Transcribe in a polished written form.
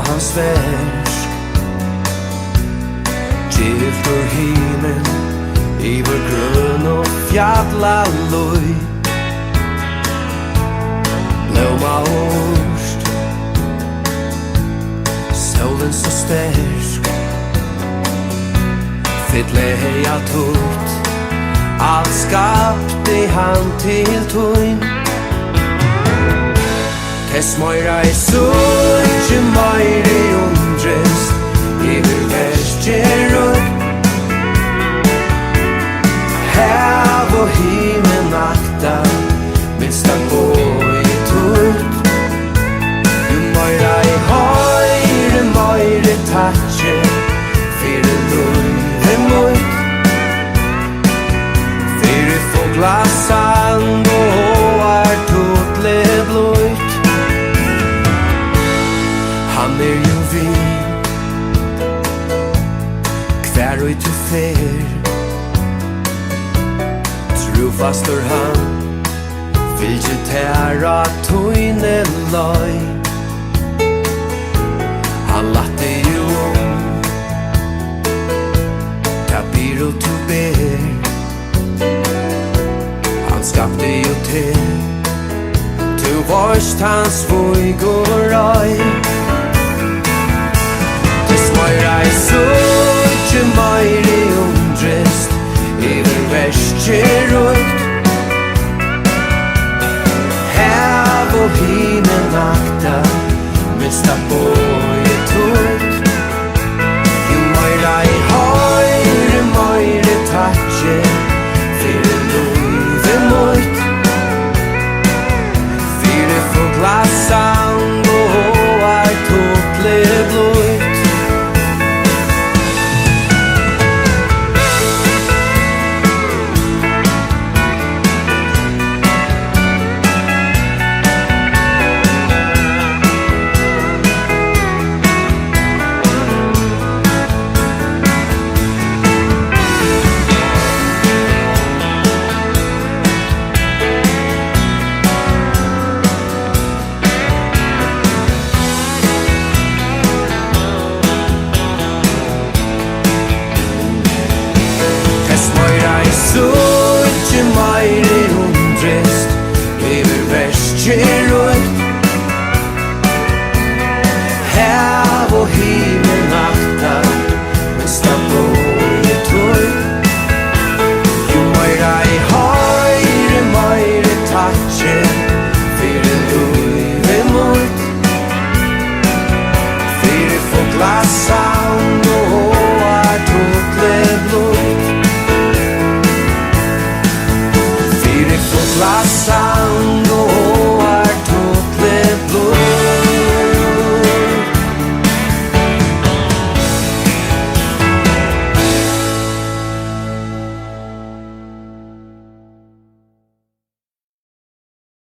hans verk. Gyltur himin, yvir grønu fjallalíð. Blóma sólin så sterk. Fyll eyga Títt, allt skapti Hann til tøyn. Tess meira síggi, meir undrist, yvir verkið og himin akta, minsta boðið. Meira hoyri, meira takki, fyri lívið fyri fuglasand og tuttle bløtt. Hann yvir, hver du fer. Trofastur Hann, fylgje tæra tøyne løy. Han latte jo ta biro tu ber. Han skapte jo til, tu vorst hans vøyg og røy. Tess meira síggi, meir undrist, yvir verkið og himin akta, minsta boðið.